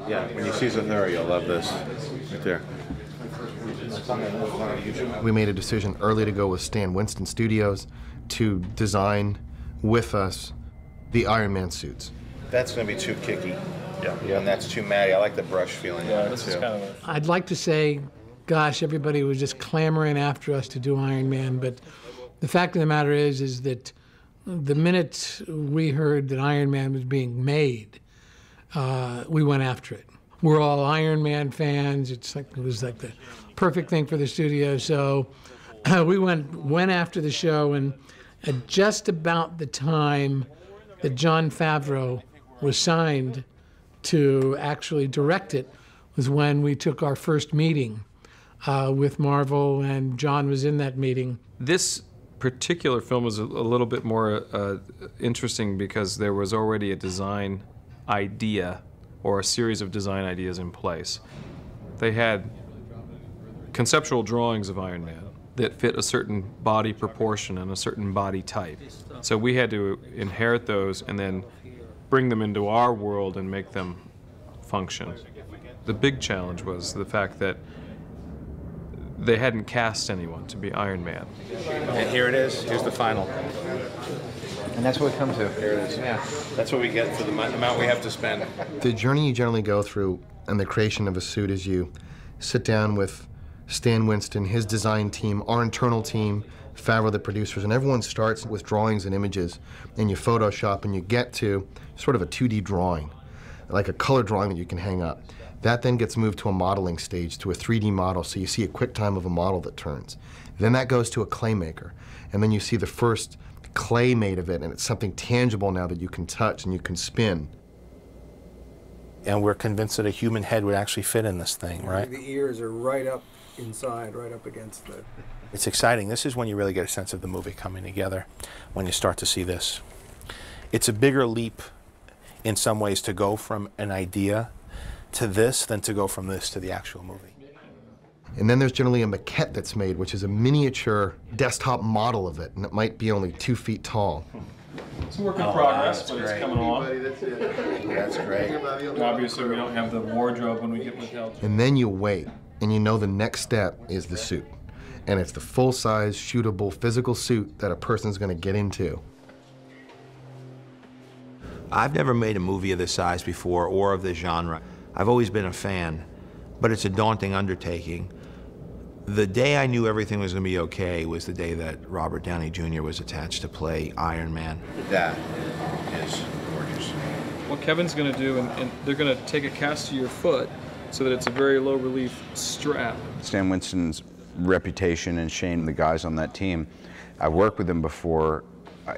Yeah, when you see Zathura, you'll love this right there. We made a decision early to go with Stan Winston Studios to design with us the Iron Man suits. That's going to be too kicky. Yeah. And that's too matty. I like the brush feeling. Yeah, this is kind of I'd like to say, gosh, everybody was just clamoring after us to do Iron Man, but the fact of the matter is that the minute we heard that Iron Man was being made, we went after it. We're all Iron Man fans. It was like the perfect thing for the studio. So we went after the show, and at just about the time that Jon Favreau was signed to actually direct it was when we took our first meeting with Marvel, and Jon was in that meeting. This particular film was a little bit more interesting because there was already a design idea or a series of design ideas in place. They had conceptual drawings of Iron Man that fit a certain body proportion and a certain body type. So we had to inherit those and then bring them into our world and make them function. The big challenge was the fact that they hadn't cast anyone to be Iron Man. And here it is. Here's the final. And that's what we come to. Here it is. Yeah. That's what we get for the amount we have to spend. The journey you generally go through in the creation of a suit is you sit down with Stan Winston, his design team, our internal team, Favreau, the producers, and everyone starts with drawings and images, and you Photoshop, and you get to sort of a 2D drawing, like a color drawing that you can hang up. That then gets moved to a modeling stage, to a 3D model, so you see a quick time of a model that turns. Then that goes to a clay maker, and then you see the first clay made of it, and it's something tangible now that you can touch and you can spin. And we're convinced that a human head would actually fit in this thing, right? The ears are right up inside, right up against the... It's exciting. This is when you really get a sense of the movie coming together, when you start to see this. It's a bigger leap in some ways to go from an idea to this than to go from this to the actual movie. And then there's generally a maquette that's made, which is a miniature desktop model of it, and it might be only 2 feet tall. It's a work in progress, but it's coming along. That's great. Obviously, we don't have the wardrobe when we get with help. And then you wait, and you know the next step is the suit. And it's the full-size, shootable, physical suit that a person's going to get into. I've never made a movie of this size before or of this genre. I've always been a fan, but it's a daunting undertaking. The day I knew everything was going to be okay was the day that Robert Downey Jr. was attached to play Iron Man. That is gorgeous. What Kevin's going to do, and they're going to take a cast of your foot so that it's a very low relief strap. Stan Winston's reputation and Shane, the guys on that team, I've worked with them before.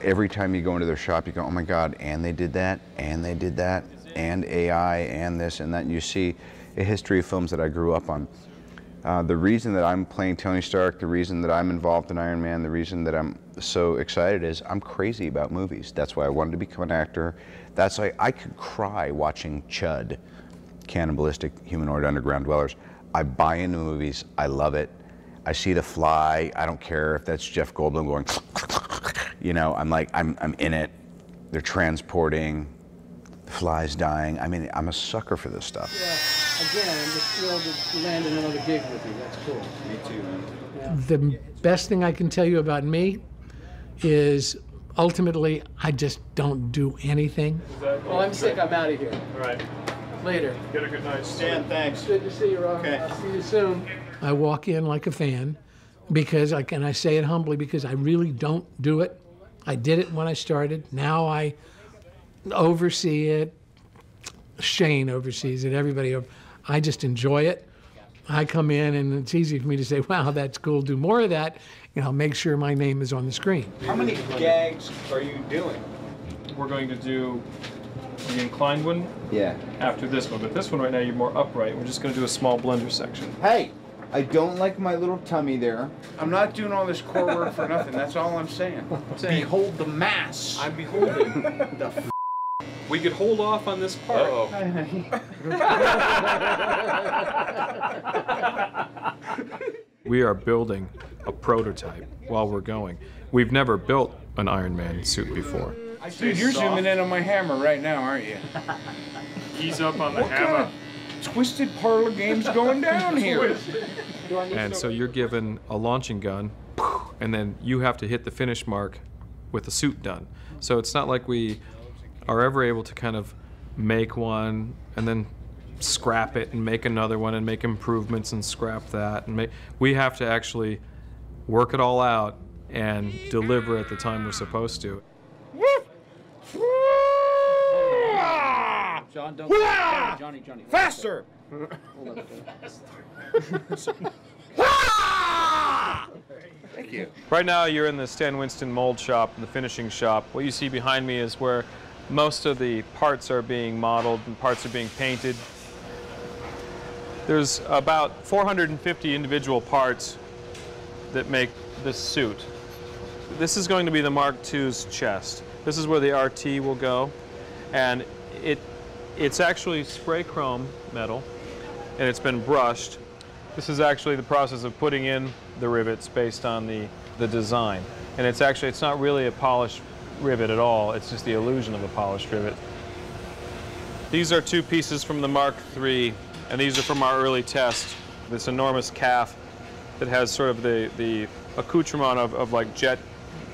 Every time you go into their shop, you go, oh my God, and they did that, and they did that, and AI, and this and that, and you see a history of films that I grew up on. The reason that I'm playing Tony Stark, the reason that I'm involved in Iron Man, the reason that I'm so excited is I'm crazy about movies. That's why I wanted to become an actor. That's why I could cry watching Chud, Cannibalistic Humanoid Underground Dwellers. I buy into movies, I love it. I see The Fly, I don't care if that's Jeff Goldblum going, you know, I'm like, I'm in it. They're transporting, the fly's dying. I mean, I'm a sucker for this stuff. Yeah, again, I'm just thrilled to land another gig with you. That's cool. Me too, man. Yeah. The best thing I can tell you about me is ultimately, I just don't do anything. Well, I'm sick, I'm out of here. All right. Later. Get a good night. Stan, thanks. Good to see you, Rob. Okay. I'll see you soon. I walk in like a fan because and I say it humbly because I really don't do it. I did it when I started. Now I oversee it. Shane oversees it. Everybody. I just enjoy it. I come in and it's easy for me to say, wow, that's cool. Do more of that. You know, make sure my name is on the screen. How many gags are you doing? We're going to do the inclined one after this one, but this one right now you're more upright. We're just going to do a small blender section. Hey, I don't like my little tummy there. I'm not doing all this core work for nothing. That's all I'm saying. Behold the mass. I'm beholding the We could hold off on this part. We are building a prototype while we're going. We've never built an Iron Man suit before. Dude, you're zooming in on my hammer right now, aren't you? He's up on the hammer. twisted parlor games going down here. And so you're given a launching gun, and then you have to hit the finish mark with the suit done. So it's not like we are ever able to kind of make one and then scrap it and make another one and make improvements and scrap that. And we have to actually work it all out and deliver at the time we're supposed to. John, don't. Johnny. Faster! Thank you. Right now you're in the Stan Winston mold shop, the finishing shop. What you see behind me is where most of the parts are being modeled and parts are being painted. There's about 450 individual parts that make this suit. This is going to be the Mark II's chest. This is where the RT will go, and it's actually spray chrome metal, and it's been brushed. This is actually the process of putting in the rivets based on the design. And it's not really a polished rivet at all, it's just the illusion of a polished rivet. These are two pieces from the Mark III, and these are from our early test. This enormous calf that has sort of the accoutrement of like jet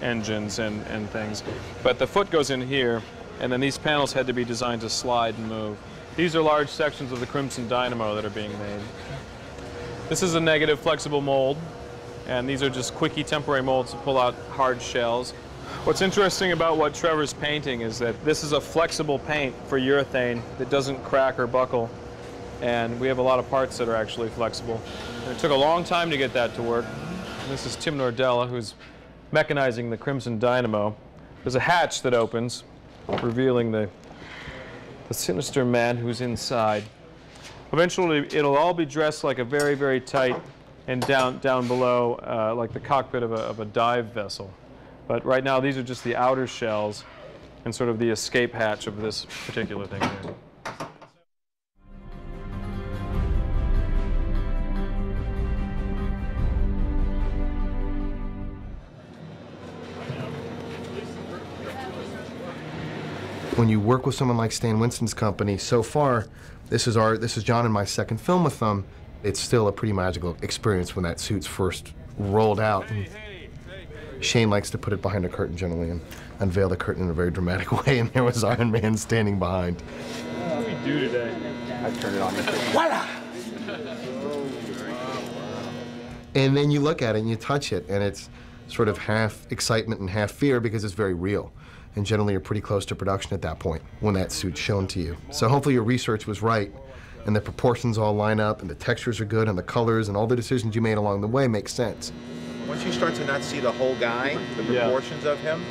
engines and things. But the foot goes in here, and then these panels had to be designed to slide and move. These are large sections of the Crimson Dynamo that are being made. This is a negative flexible mold, and these are just quickie temporary molds to pull out hard shells. What's interesting about what Trevor's painting is that this is a flexible paint for urethane that doesn't crack or buckle, and we have a lot of parts that are actually flexible. And it took a long time to get that to work. And this is Tim Nordella, who's mechanizing the Crimson Dynamo. There's a hatch that opens, revealing the sinister man who's inside. Eventually, it'll all be dressed like a very, very tight, and down below, like the cockpit of a dive vessel. But right now, these are just the outer shells and sort of the escape hatch of this particular thing here. When you work with someone like Stan Winston's company, so far, this is John and my second film with them. It's still a pretty magical experience when that suit's first rolled out. And Shane likes to put it behind a curtain generally and unveil the curtain in a very dramatic way, and there was Iron Man standing behind. What do we do today? I turned it on. Voila! And then you look at it and you touch it, and it's sort of half excitement and half fear because it's very real. And generally you're pretty close to production at that point when that suit's shown to you. So hopefully your research was right, and the proportions all line up, and the textures are good, and the colors, and all the decisions you made along the way make sense. Once you start to not see the whole guy, the proportions of him,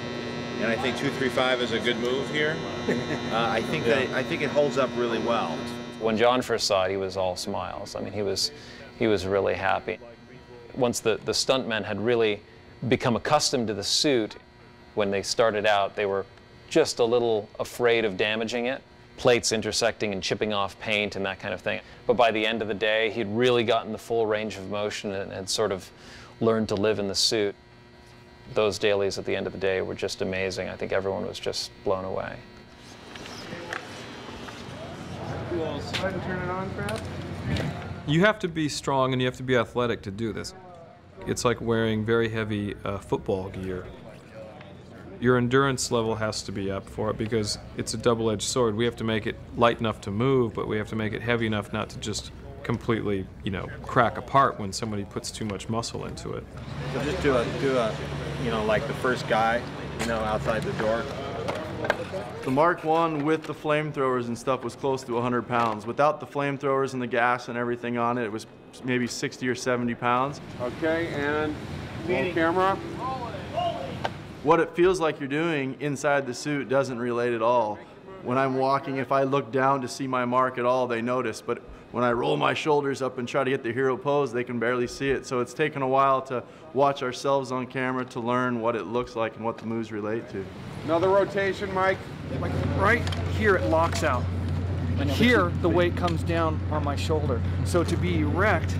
and I think 235 is a good move here. I think it holds up really well. When John first saw it, he was all smiles. I mean, he was really happy. Once the stuntmen had really become accustomed to the suit, when they started out, they were just a little afraid of damaging it. Plates intersecting and chipping off paint and that kind of thing. But by the end of the day, he'd really gotten the full range of motion and had sort of learned to live in the suit. Those dailies at the end of the day were just amazing. I think everyone was just blown away. Go ahead and turn it on, Brad. You have to be strong and you have to be athletic to do this. It's like wearing very heavy football gear. Your endurance level has to be up for it because it's a double-edged sword. We have to make it light enough to move, but we have to make it heavy enough not to just completely, crack apart when somebody puts too much muscle into it. So just do a, like the first guy, outside the door. The Mark I with the flamethrowers and stuff was close to 100 pounds. Without the flamethrowers and the gas and everything on it, it was maybe 60 or 70 pounds. Okay, and roll camera. What it feels like you're doing inside the suit doesn't relate at all. When I'm walking, if I look down to see my mark at all, they notice. But when I roll my shoulders up and try to get the hero pose, they can barely see it. So it's taken a while to watch ourselves on camera to learn what it looks like and what the moves relate to. Another rotation, Mike. Like right here it locks out. Here the weight comes down on my shoulder. So to be erect,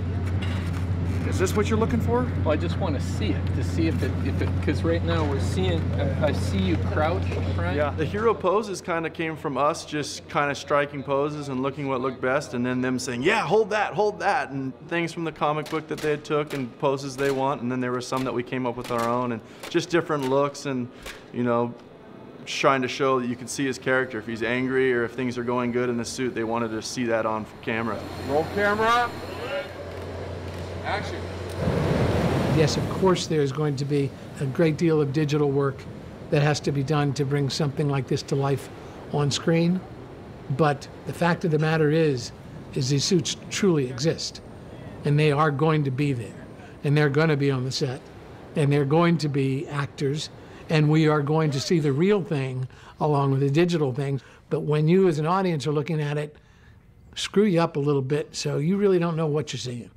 Is this what you're looking for? Well, I just want to see it, because right now we're seeing, I see you crouch, right? Yeah, the hero poses kind of came from us just kind of striking poses and looking what looked best, and then them saying, yeah, hold that, and things from the comic book that they took and poses they want, and then there were some that we came up with our own, and just different looks, and, you know, trying to show that you could see his character. If he's angry or if things are going good in the suit, they wanted to see that on camera. Roll camera. Action. Yes, of course there's going to be a great deal of digital work that has to be done to bring something like this to life on screen. But the fact of the matter is these suits truly exist. And they are going to be there. And they're going to be on the set. And they're going to be actors. And we are going to see the real thing along with the digital thing. But when you as an audience are looking at it, screw you up a little bit so you really don't know what you're seeing.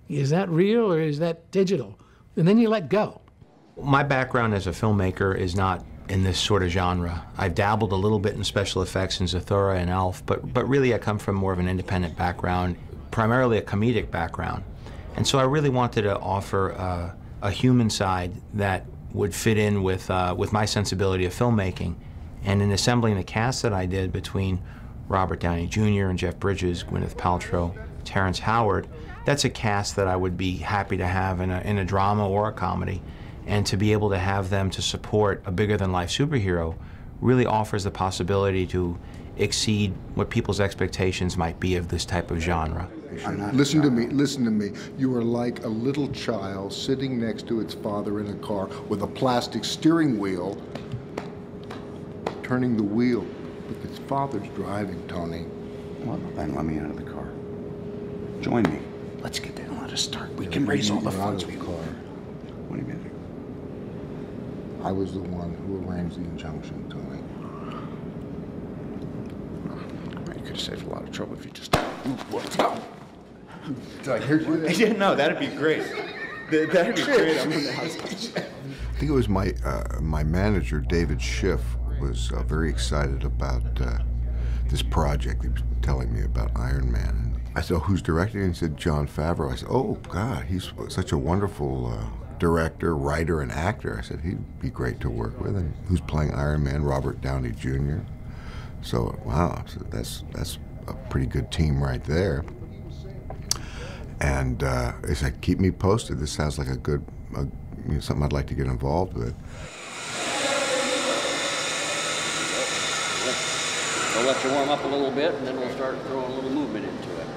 Is that real or is that digital? And then you let go. My background as a filmmaker is not in this sort of genre. I've dabbled a little bit in special effects in Zathura and Elf, but really I come from more of an independent background, primarily a comedic background. And so I really wanted to offer a human side that would fit in with my sensibility of filmmaking. And in assembling the cast that I did between Robert Downey Jr. and Jeff Bridges, Gwyneth Paltrow, Terrence Howard, that's a cast that I would be happy to have in a drama or a comedy. And to be able to have them to support a bigger-than-life superhero really offers the possibility to exceed what people's expectations might be of this type of genre. Listen to me. You are like a little child sitting next to its father in a car with a plastic steering wheel, turning the wheel, but its father's driving, Tony. Well, then let me out of the car. Join me. Let's get there and let us start. We can raise all the funds we car. What do you mean? I was the one who arranged the injunction, Tony. You could have saved a lot of trouble if you just... Did I hear you? Yeah, no, that'd be great. That'd be great. I'm in the house. I think it was my manager, David Schiff, was very excited about this project. He was telling me about Iron Man. And I said, oh, who's directing? And he said, Jon Favreau. I said, oh, God, he's such a wonderful director, writer, and actor. I said, he'd be great to work with. And who's playing Iron Man? Robert Downey Jr. So, wow, so that's a pretty good team right there. And he said, keep me posted. This sounds like something I'd like to get involved with. We'll let you warm up a little bit, and then we'll start throwing a little movement into it.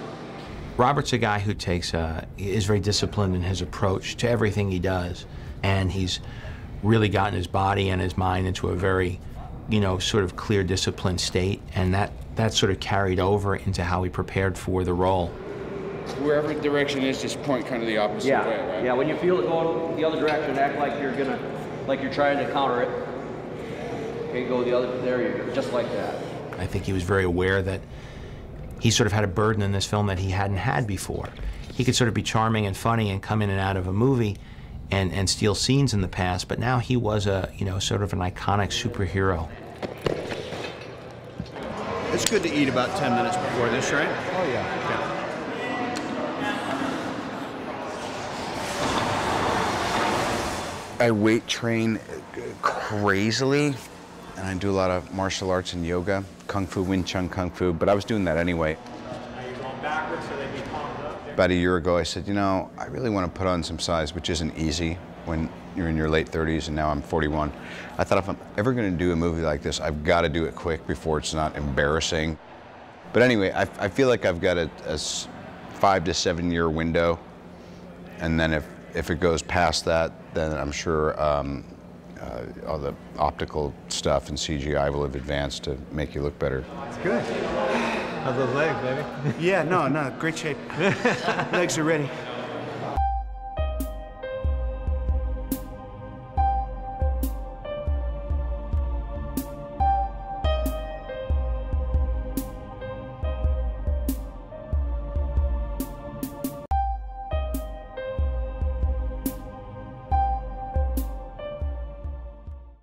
Robert's a guy who is very disciplined in his approach to everything he does. And he's really gotten his body and his mind into a very, sort of clear, disciplined state. And that sort of carried over into how he prepared for the role. Wherever direction is, just point kind of the opposite way, right? Yeah, when you feel it going the other direction, act like you're trying to counter it. Okay, go the other, there you go, just like that. I think he was very aware that he sort of had a burden in this film that he hadn't had before. He could sort of be charming and funny and come in and out of a movie and steal scenes in the past, but now he was sort of an iconic superhero. It's good to eat about 10 minutes before this, right? Oh, yeah. Okay. I weight train crazily, and I do a lot of martial arts and yoga, Kung Fu, Wing Chun Kung Fu, but I was doing that anyway. About a year ago, I said, I really want to put on some size, which isn't easy when you're in your late 30s, and now I'm 41. I thought if I'm ever going to do a movie like this, I've got to do it quick before it's not embarrassing. But anyway, I feel like I've got a 5 to 7 year window, and then if it goes past that, then I'm sure all the optical stuff and CGI will have advanced to make you look better. That's good. How's those legs, baby? Yeah, no, great shape. Legs are ready.